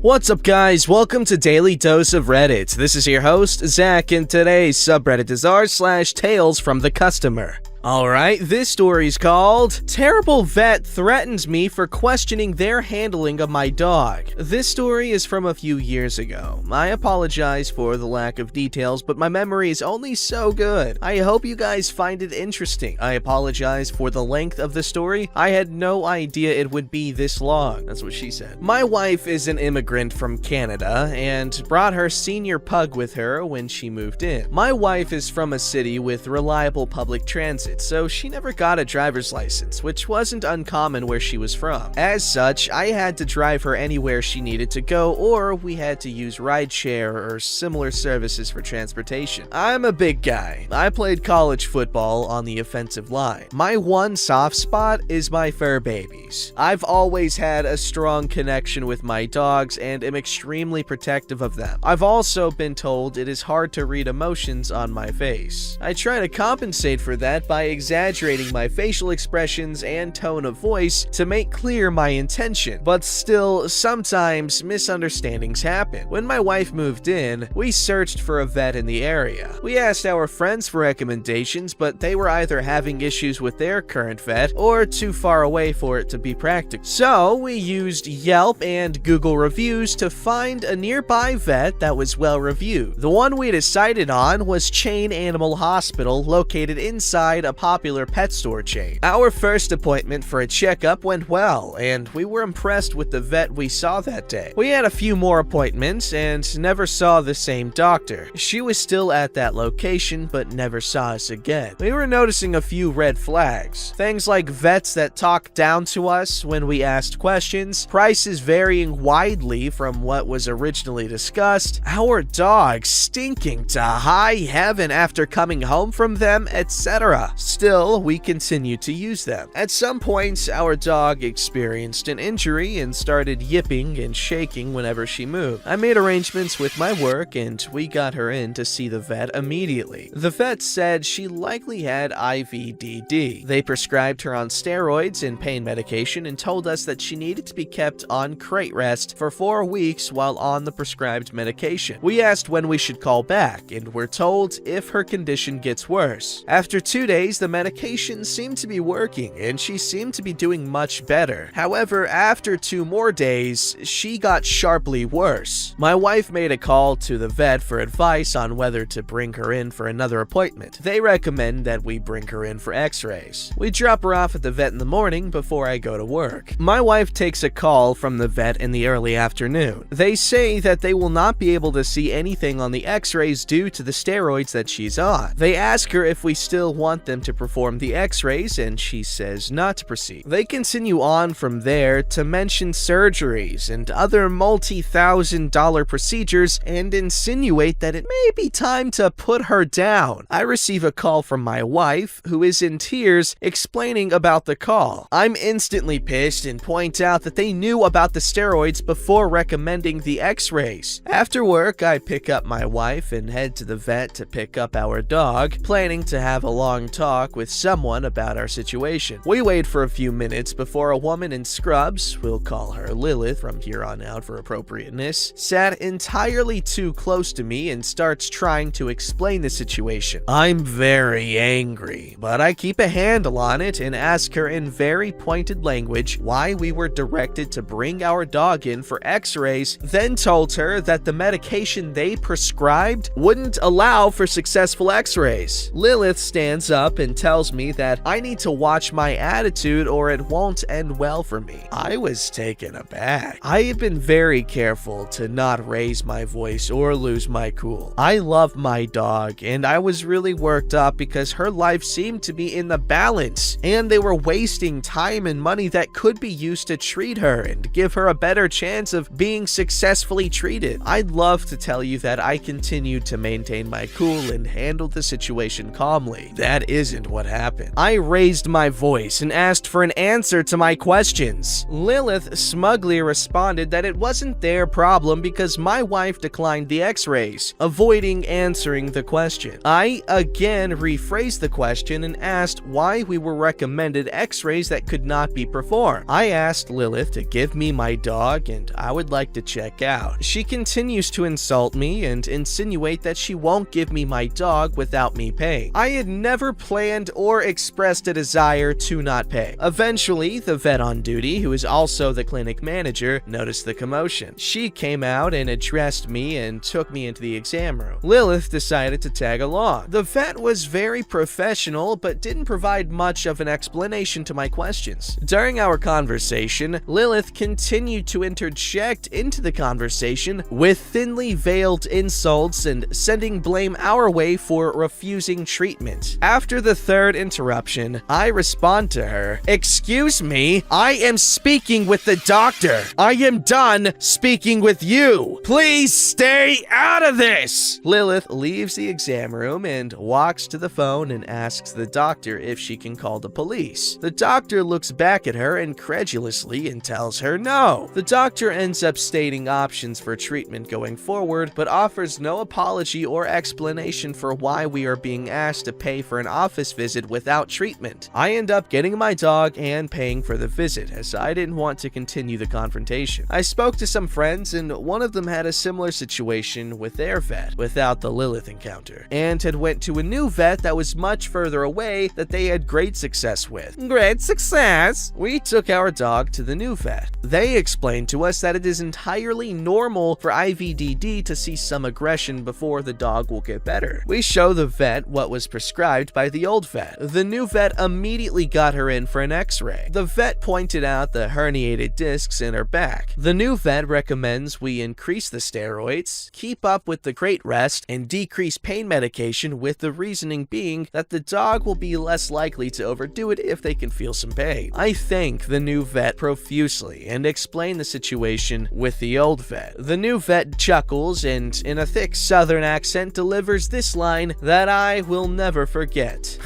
What's up guys, welcome to Daily Dose of Reddit. This is your host, Zach, and today's subreddit is r/TalesFromTheCustomer. Alright, this story's called Terrible Vet Threatens Me for Questioning Their Handling of My Dog. This story is from a few years ago. I apologize for the lack of details, but my memory is only so good. I hope you guys find it interesting. I apologize for the length of the story. I had no idea it would be this long. That's what she said. My wife is an immigrant from Canada and brought her senior pug with her when she moved in. My wife is from a city with reliable public transit, so she never got a driver's license, which wasn't uncommon where she was from. As such, I had to drive her anywhere she needed to go, or we had to use rideshare or similar services for transportation. I'm a big guy. I played college football on the offensive line. My one soft spot is my fur babies. I've always had a strong connection with my dogs and am extremely protective of them. I've also been told it is hard to read emotions on my face. I try to compensate for that by exaggerating my facial expressions and tone of voice to make clear my intention, but still, sometimes misunderstandings happen. When my wife moved in, we searched for a vet in the area. We asked our friends for recommendations, but they were either having issues with their current vet or too far away for it to be practical. So we used Yelp and Google reviews to find a nearby vet that was well reviewed. The one we decided on was Chain Animal Hospital, located inside a popular pet store chain. Our first appointment for a checkup went well, and we were impressed with the vet we saw that day. We had a few more appointments and never saw the same doctor. She was still at that location but never saw us again. We were noticing a few red flags. Things like vets that talked down to us when we asked questions, prices varying widely from what was originally discussed, our dogs stinking to high heaven after coming home from them, etc. Still, we continued to use them. At some point, our dog experienced an injury and started yipping and shaking whenever she moved. I made arrangements with my work and we got her in to see the vet immediately. The vet said she likely had IVDD. They prescribed her on steroids and pain medication and told us that she needed to be kept on crate rest for 4 weeks while on the prescribed medication. We asked when we should call back and were told if her condition gets worse. After 2 days, the medication seemed to be working and she seemed to be doing much better. However, after 2 more days, she got sharply worse. My wife made a call to the vet for advice on whether to bring her in for another appointment. They recommend that we bring her in for x-rays. We drop her off at the vet in the morning before I go to work. My wife takes a call from the vet in the early afternoon. They say that they will not be able to see anything on the x-rays due to the steroids that she's on. They ask her if we still want them to perform the x-rays and she says not to proceed. They continue on from there to mention surgeries and other multi-thousand-dollar procedures and insinuate that it may be time to put her down. I receive a call from my wife, who is in tears, explaining about the call. I'm instantly pissed and point out that they knew about the steroids before recommending the x-rays. After work, I pick up my wife and head to the vet to pick up our dog, planning to have a long talk with someone about our situation. We wait for a few minutes before a woman in scrubs, we'll call her Lilith from here on out for appropriateness, sat entirely too close to me and starts trying to explain the situation. I'm very angry, but I keep a handle on it and ask her in very pointed language why we were directed to bring our dog in for x-rays, then told her that the medication they prescribed wouldn't allow for successful x-rays. Lilith stands up and tells me that I need to watch my attitude or it won't end well for me. I was taken aback. I have been very careful to not raise my voice or lose my cool. I love my dog and I was really worked up because her life seemed to be in the balance and they were wasting time and money that could be used to treat her and give her a better chance of being successfully treated. I'd love to tell you that I continued to maintain my cool and handled the situation calmly. That is isn't what happened. I raised my voice and asked for an answer to my questions. Lilith smugly responded that it wasn't their problem because my wife declined the x-rays, avoiding answering the question. I again rephrased the question and asked why we were recommended x-rays that could not be performed. I asked Lilith to give me my dog and I would like to check out. She continues to insult me and insinuate that she won't give me my dog without me paying. I had never planned or expressed a desire to not pay. Eventually, the vet on duty, who is also the clinic manager, noticed the commotion. She came out and addressed me and took me into the exam room. Lilith decided to tag along. The vet was very professional but didn't provide much of an explanation to my questions. During our conversation, Lilith continued to interject into the conversation with thinly veiled insults and sending blame our way for refusing treatment. After the third interruption, I respond to her, "Excuse me, I am speaking with the doctor. I am done speaking with you. Please stay out of this." Lilith leaves the exam room and walks to the phone and asks the doctor if she can call the police. The doctor looks back at her incredulously and tells her no. The doctor ends up stating options for treatment going forward, but offers no apology or explanation for why we are being asked to pay for an office visit without treatment. I end up getting my dog and paying for the visit, as I didn't want to continue the confrontation. I spoke to some friends, and one of them had a similar situation with their vet without the Lilith encounter, and had went to a new vet that was much further away that they had great success with. Great success! We took our dog to the new vet. They explained to us that it is entirely normal for IVDD to see some aggression before the dog will get better. We show the vet what was prescribed by the old vet. The new vet immediately got her in for an x-ray. The vet pointed out the herniated discs in her back. The new vet recommends we increase the steroids, keep up with the great rest, and decrease pain medication, with the reasoning being that the dog will be less likely to overdo it if they can feel some pain. I thank the new vet profusely and explain the situation with the old vet. The new vet chuckles and, in a thick southern accent, delivers this line that I will never forget.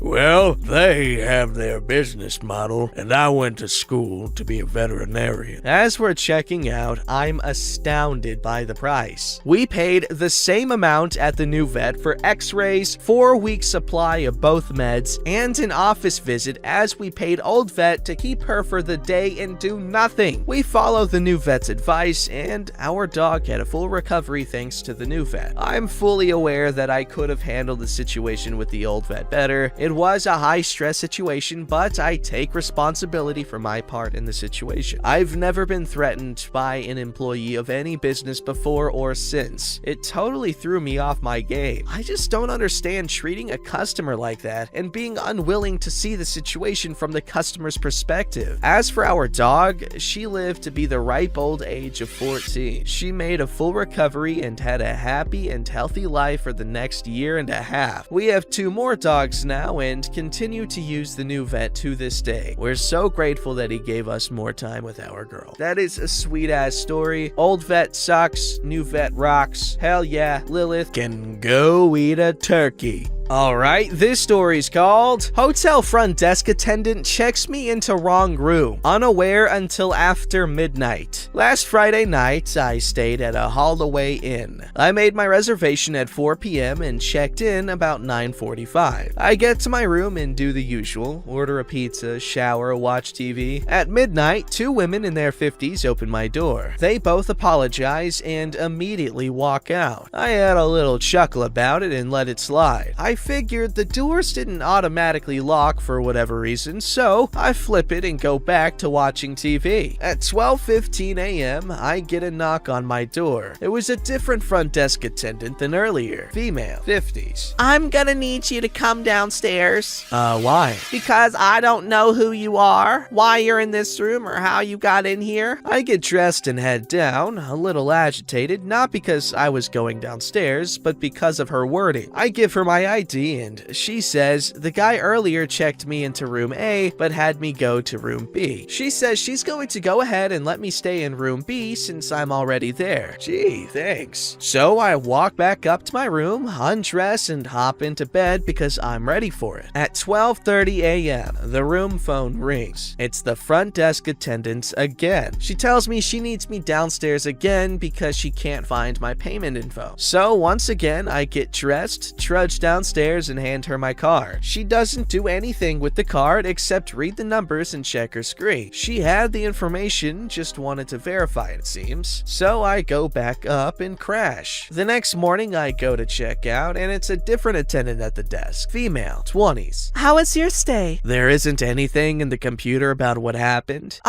Well, they have their business model, and I went to school to be a veterinarian. As we're checking out, I'm astounded by the price. We paid the same amount at the new vet for x-rays, 4-week supply of both meds, and an office visit as we paid old vet to keep her for the day and do nothing. We followed the new vet's advice, and our dog had a full recovery thanks to the new vet. I'm fully aware that I could have handled the situation with the old vet better. It was a high-stress situation, but I take responsibility for my part in the situation. I've never been threatened by an employee of any business before or since. It totally threw me off my game. I just don't understand treating a customer like that and being unwilling to see the situation from the customer's perspective. As for our dog, she lived to be the ripe old age of 14. She made a full recovery and had a happy and healthy life for the next year and a half. We have 2 more dogs now and continue to use the new vet to this day. We're so grateful that he gave us more time with our girl. That is a sweet ass story. Old vet sucks, new vet rocks. Hell yeah, Lilith can go eat a turkey. Alright, this story's called Hotel Front Desk Attendant Checks Me Into Wrong Room, Unaware Until After Midnight. Last Friday night, I stayed at a Holloway Inn. I made my reservation at 4 p.m. and checked in about 9:45. I get to my room and do the usual, order a pizza, shower, watch TV. At midnight, 2 women in their 50s open my door. They both apologize and immediately walk out. I had a little chuckle about it and let it slide. I figured the doors didn't automatically lock for whatever reason, so I flip it and go back to watching TV. At 12:15 a.m., I get a knock on my door. It was a different front desk attendant than earlier. Female, 50s. "I'm gonna need you to come downstairs." Why? "Because I don't know who you are, why you're in this room, or how you got in here." I get dressed and head down, a little agitated, not because I was going downstairs, but because of her wording. I give her my ID empty, and she says, the guy earlier checked me into room A, but had me go to room B. She says she's going to go ahead and let me stay in room B since I'm already there. Gee, thanks. So I walk back up to my room, undress, and hop into bed because I'm ready for it. At 12:30 a.m., the room phone rings. It's the front desk attendant again. She tells me she needs me downstairs again because she can't find my payment info. So once again, I get dressed, trudge downstairs, and hand her my card. She doesn't do anything with the card except read the numbers and check her screen. She had the information, just wanted to verify it seems. So I go back up and crash. The next morning, I go to check out, and it's a different attendant at the desk. Female, 20s. How was your stay? There isn't anything in the computer about what happened.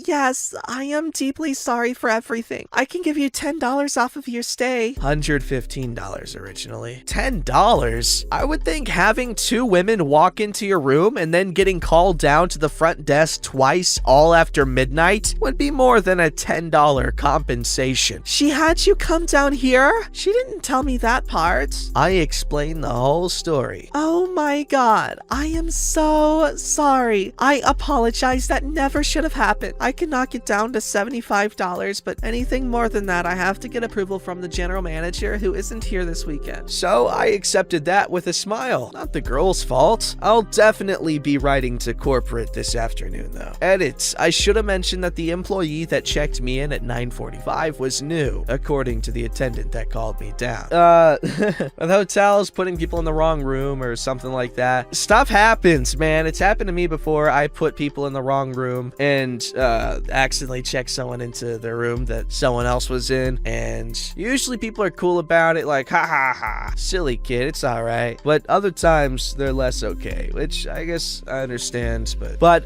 Yes, I am deeply sorry for everything. I can give you $10 off of your stay. $115 originally. $10? I would think having two women walk into your room and then getting called down to the front desk twice all after midnight would be more than a $10 compensation. She had you come down here? She didn't tell me that part. I explained the whole story. Oh my god, I am so sorry. I apologize, that never should have happened. I can knock it down to $75, but anything more than that, I have to get approval from the general manager who isn't here this weekend. So I accepted that with a smile. Not the girl's fault. I'll definitely be writing to corporate this afternoon though. Edits. I should have mentioned that the employee that checked me in at 9:45 was new, according to the attendant that called me down. With hotels putting people in the wrong room or something like that. Stuff happens, man. It's happened to me before. I put people in the wrong room and accidentally checked someone into their room that someone else was in, and usually people are cool about it, like ha ha ha, silly kid, it's all right. But other times they're less okay, which I guess I understand. But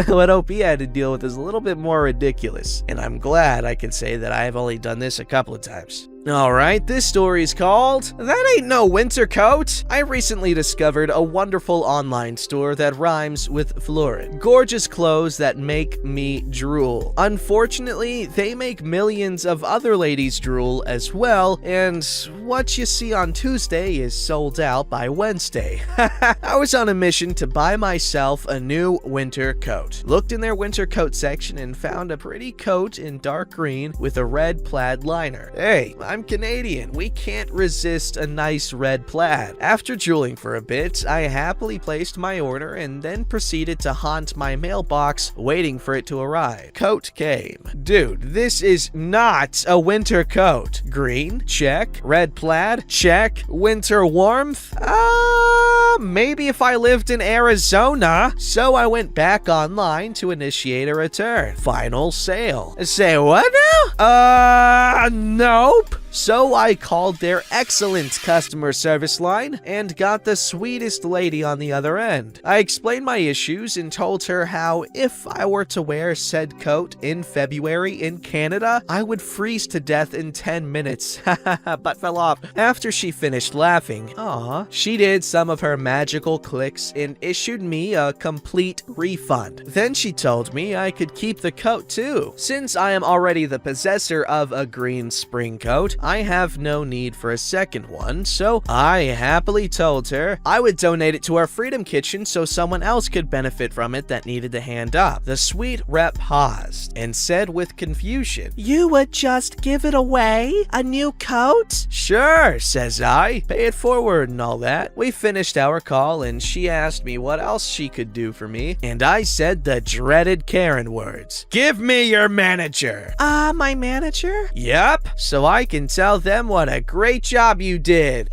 what OP had to deal with is a little bit more ridiculous, and I'm glad I can say that I have only done this a couple of times. Alright, this story is called That Ain't No Winter Coat. I recently discovered a wonderful online store that rhymes with florid. Gorgeous clothes that make me drool. Unfortunately, they make millions of other ladies drool as well, and what you see on Tuesday is sold out by Wednesday. I was on a mission to buy myself a new winter coat. Looked in their winter coat section and found a pretty coat in dark green with a red plaid liner. Hey, I'm Canadian. We can't resist a nice red plaid. After drooling for a bit, I happily placed my order and then proceeded to haunt my mailbox, waiting for it to arrive. Coat came. Dude, this is not a winter coat. Green? Check. Red plaid? Check. Winter warmth? Maybe if I lived in Arizona. So I went back online to initiate a return. Final sale. Say what now? Nope. So I called their excellent customer service line and got the sweetest lady on the other end. I explained my issues and told her how if I were to wear said coat in February in Canada, I would freeze to death in 10 minutes. But fell off. After she finished laughing, she did some of her magical clicks and issued me a complete refund. Then she told me I could keep the coat too. Since I am already the possessor of a green spring coat, I have no need for a second one, so I happily told her I would donate it to our Freedom Kitchen so someone else could benefit from it that needed a hand up. The sweet rep paused and said with confusion, You would just give it away? A new coat? Sure, says I. Pay it forward and all that. We finished our call and she asked me what else she could do for me, and I said the dreaded Karen words. Give me your manager. My manager? Yep, so I can tell them what a great job you did.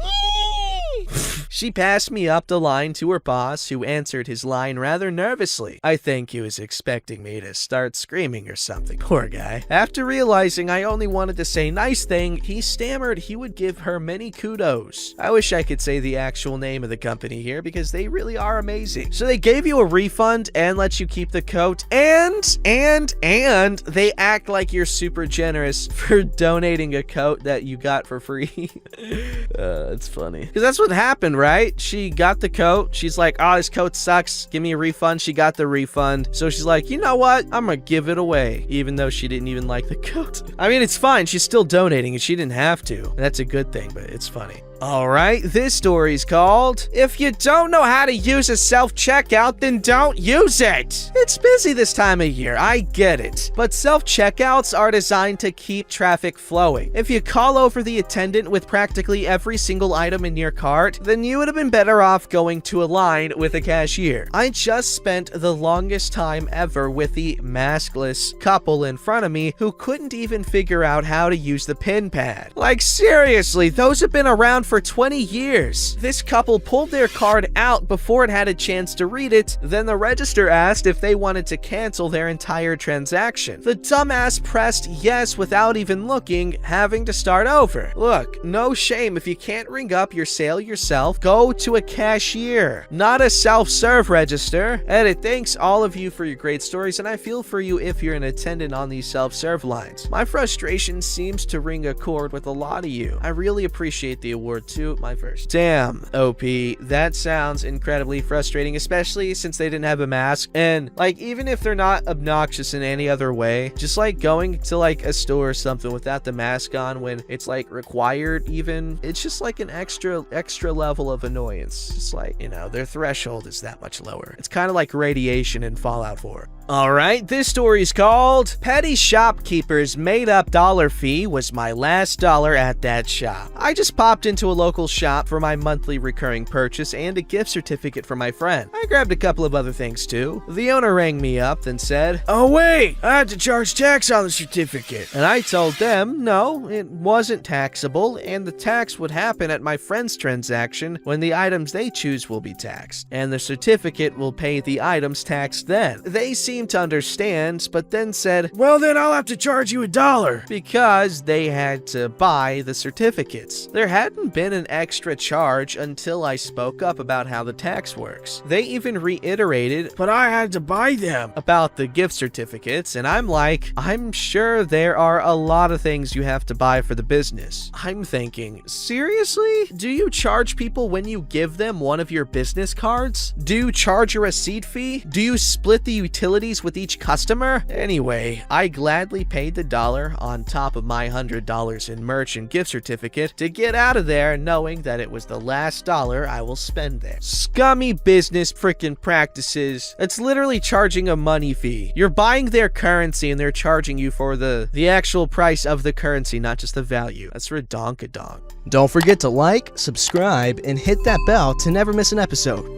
She passed me up the line to her boss, who answered his line rather nervously. I think he was expecting me to start screaming or something. Poor guy. After realizing I only wanted to say nice thing, he stammered he would give her many kudos. I wish I could say the actual name of the company here because they really are amazing. So they gave you a refund and let you keep the coat, and they act like you're super generous for donating a coat that you got for free. It's funny. Because that's what happened, right? She got the coat. She's like, oh, this coat sucks. Give me a refund. She got the refund. So she's like, you know what? I'm gonna give it away, even though she didn't even like the coat. I mean, it's fine. She's still donating and she didn't have to. That's a good thing, but it's funny. Alright, this story's called, If You Don't Know How to Use a Self-Checkout, Then Don't Use It! It's busy this time of year, I get it. But self-checkouts are designed to keep traffic flowing. If you call over the attendant with practically every single item in your cart, then you would have been better off going to a line with a cashier. I just spent the longest time ever with the maskless couple in front of me who couldn't even figure out how to use the pin pad. Like seriously, those have been around for 20 years. This couple pulled their card out before it had a chance to read it, then the register asked if they wanted to cancel their entire transaction. The dumbass pressed yes without even looking, having to start over. Look, no shame if you can't ring up your sale yourself, go to a cashier, not a self-serve register. Edit, thanks all of you for your great stories, and I feel for you if you're an attendant on these self-serve lines. My frustration seems to ring a chord with a lot of you. I really appreciate the award too, my first. Damn, OP, that sounds incredibly frustrating, especially since they didn't have a mask. And like, even if they're not obnoxious in any other way, just like going to like a store or something without the mask on when it's like required even, it's just like an extra level of annoyance. It's like, you know, their threshold is that much lower. It's kind of like radiation in Fallout 4. Alright, this story is called Petty Shopkeepers Made Up Dollar Fee Was My Last Dollar at That Shop. I just popped into a local shop for my monthly recurring purchase and a gift certificate for my friend. I grabbed a couple of other things too. The owner rang me up, then said, "Oh wait, I had to charge tax on the certificate." And I told them, no, it wasn't taxable, and the tax would happen at my friend's transaction when the items they choose will be taxed, and the certificate will pay the items taxed then. They seemed to understand, but then said, "Well then I'll have to charge you $1, because they had to buy the certificates. There hadn't been an extra charge until I spoke up about how the tax works. They even reiterated, "But I had to buy them," about the gift certificates, and I'm like, I'm sure there are a lot of things you have to buy for the business. I'm thinking, seriously? Do you charge people when you give them one of your business cards? Do you charge a receipt fee? Do you split the utilities with each customer? Anyway, I gladly paid the $1 on top of my $100 in merch and gift certificate to get out of there knowing that it was the last $1 I will spend there. Scummy business frickin' practices. It's literally charging a money fee. You're buying their currency and they're charging you for the actual price of the currency, not just the value. That's redonkadonk. Don't forget to like, subscribe, and hit that bell to never miss an episode.